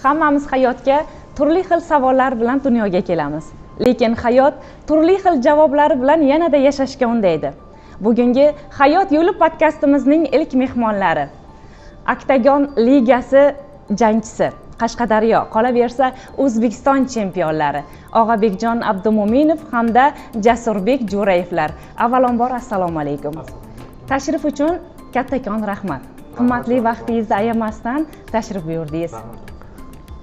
Hammamiz hayotga turli xil savollar bilan dunyoga kelamiz. Lekin hayot turli xil javoblari bilan yanada yashashga undaydi. Bugungi Hayot yo'li podkastimizning ilk mehmonlari Oktagon ligasi jangchisi, Qashqadaryo, qolaversa O'zbekiston chempionlari Og'abekjon Abdumo'minov hamda Jasurbek Jo'rayevlar. Avvalambor assalomu alaykum. Tashrif uchun kattakon rahmat. Qimmatli vaqtingizni ayamasdan tashrif buyurdingiz.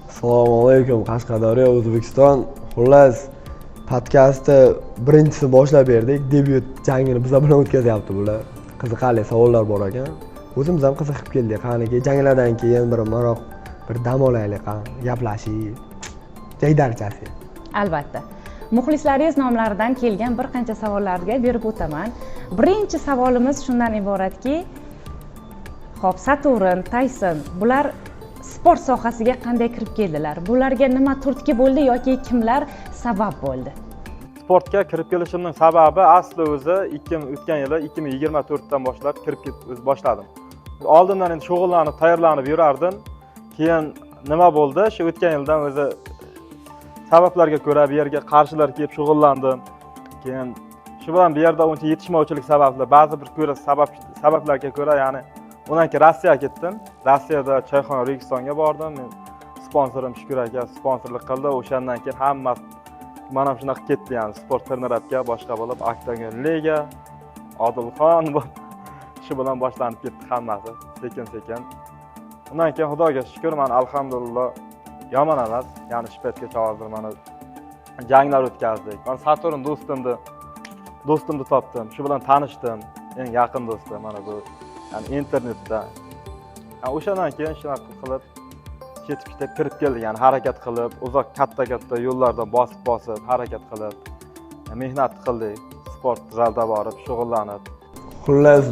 Assalomu alaykum Qashqadaryo, O'zbekiston. Xullas, podkastni birinchisi boshlab berdik. Debyut jangini bizlar bilan o'tkazyapti bular. Qiziqarli savollar bor ekan. O'zimiz ham qiziqib keldik. Qaniki janglardan keyin bir dam olaylik, gaplashib, jaydarchasi. Albatta. Muxlislaringiz nomlaridan kelgan bir qancha savollarga berib o'taman. Birinchi savolimiz shundan iboratki, xo'p, Saturn, Tyson bular sport sohasiga qanday kirib keldilar? Bularga nima turtki bo'ldi yoki kimlar sabab bo'ldi? Sportga kirib kelishimning sababi asli o'zi o'tgan yili 2024 dan boshlab boshladim. Oldindan endi shug'ullanib, tayyorlanib yurardim. Keyin nima bo'ldi? Shu o'tgan yildan o'zi sabablarga ko'ra bu yerga qarshilar kelib shug'ullandim. Keyin shu bilan bu yerda uncha yetishmovchilik sababli, ba'zi bir sabablarga ko'ra, ya'ni undan keyin Rossiyaga ketdim. Rossiyada Choyxona Registonga bordim. Men sponsorim Shukur aka sponsorlik qildi. O'shandan keyin hammasi mana shunaqa ketdi, ya'ni sport trenirovka boshqa bo'lib, Oktagon liga, Odilxon shu bilan boshlanib ketdi hammasi, sekin-sekin. Undan keyin Xudoga shukr, men alhamdulillah yomon emas, ya'ni shu paytgacha hozir mana janglar o'tkazdik. Men Saturn do'stimni topdim, shu bilan tanishdim. Eng yaqin do'stim mana bu, ya'ni internetda. O'shandan keyin shunaqa qilib ketib kirib keldik, ya'ni harakat qilib, uzoq katta yo'llarda bosib harakat qilib, mehnat qildik, sport zalda borib, shug'ullanib. Xullas,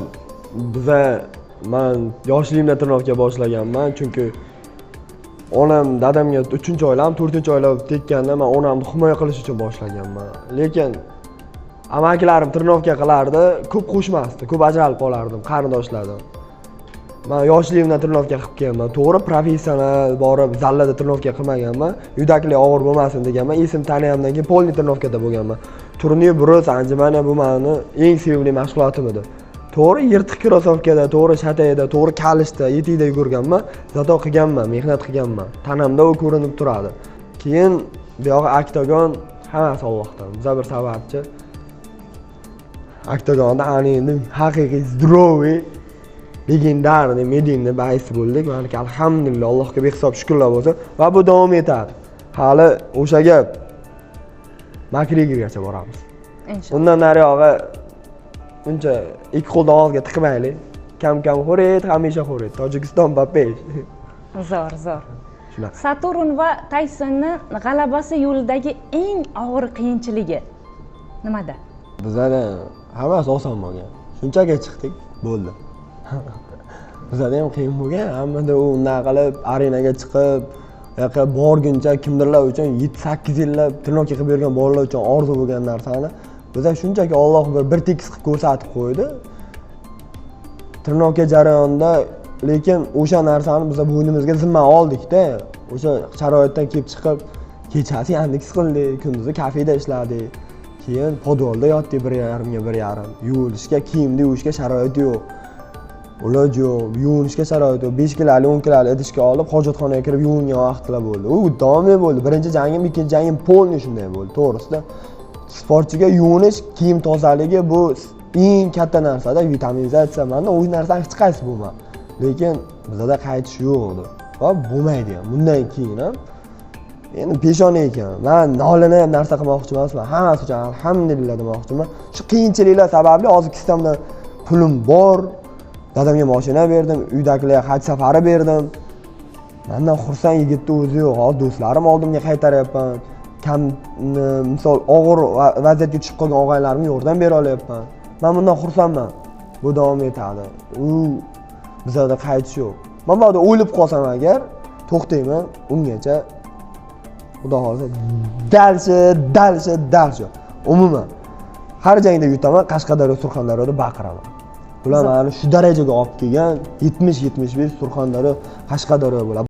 men yoshligimda trenirovka boshlaganman, chunki onam dadamga 3-oylam, 4-oylam tekkanda men onamni himoya qilish uchun boshlaganman. Lekin amakilarim trenirovka qilardi, ko'p qo'shmasdi, ko'p ajralib qolardim qarindoshlardan. Men yoshligimda trenirovka qilib kelganman. To'g'ri, professional borib zallada trenirovka qilmaganman. Yudakli og'ir bo'lmasin deganman. Esim taniyamdan keyin polni trenirovkada bo'lganman. Turniy brus anjumani bu meni eng sevimli mashg'ulotim edi. To'g'ri, yirtiq krossovkada, to'g'ri shatayda, to'g'ri kalishda, yetikda yugurganman, zato qilganman, mehnat qilganman. Tanamda u ko'rinib turadi. Keyin bu yo'q Oktagon hammasi Allohdan. Bizga bir sababchi. Oktagonda endi haqiqiy zdroviy legendarniy medinni bahisi bo'ldik. Meniki alhamdulillah, Allohga behisob shukrlar bo'lsin va bu davom etadi. Hali o'sha gap Makrigergacha boramiz. Inshaalloh. Undan nariyog'i uncha ikki qo'lni og'izga tiqmaylik. Kam-kam xo'ret, hamisha xo'ret. Tojikiston bapesh. Zo'r. Saturn va Tysonni g'alabasi yo'lidagi eng og'ir qiyinchiligi nimada? Bizlarda hammasi oson bo'lgan. Shunchaga chiqdik, bo'ldi. Bizlarda ham qiyin bo'lgan. Hammada u naqalib arenaga chiqib, yoqqa borguncha kimdirlar uchun 7-8 yillab trenirovka qilib bergan bolalar uchun orzu bo'lgan narsani bizlar shunchaki Alloh bir tekis qilib ko'rsatib qo'ydi. Trenirovka jarayonida, lekin o'sha narsani biz bo'ynimizga zimma oldikda, o'sha sharoitdan kelib chiqib, kechasi yandex qildik, kunduzi kafeda ishladik. Keyin podvolda yotdik 1,5 yuvilishga, kiyimni yuvishga sharoit yo'q. Ular yo'q, yuvinishga sharoit yo'q. 5 kiloli, 10 kiloli idishga olib, hojatxonaga kirib yuvingan vaqtlar bo'ldi. U doimiy bo'ldi. Birinchi jangim, ikkinchi jangim polni shunday bo'ldi, to'g'risida. Sportchiga yuvinish, kiyim tozaligi bu eng katta narsada, vitaminizatsiya. Menda u narsadan hech qaysi bo'lmadi. Lekin bizda qaytish yo'q edi. Va bo'lmaydi ham. Bundan keyin ham endi peshona ekan. Men nolinib narsa qilmoqchi emasman. Hammasi uchun alhamdulillah demoqchiman. Shu qiyinchiliklar sababli hozir kistamda pulim bor. Dadamga mashina berdim, uydagilarga haj safari berdim. Mendan xursand yigitni o'zi yo'q. Hozir do'stlarim oldimga qaytaryapman. Misol og'ir vaziyatga tushib qolgan og'aylarimga yordam bera olyapman. Men bundan xursandman. Bu davom etadi. U bizda qaytish yo'q. Men bu yerda o'lib qolsam agar to'xtayman, ungacha Xudo xolasa dalshi. Umuman har jangda yutaman, Qashqadaryo, Surxondaryoda baqiraman. Bular meni shu darajaga olib kelgan 70-75 Surxondaryo, Qashqadaryo bo'ladi.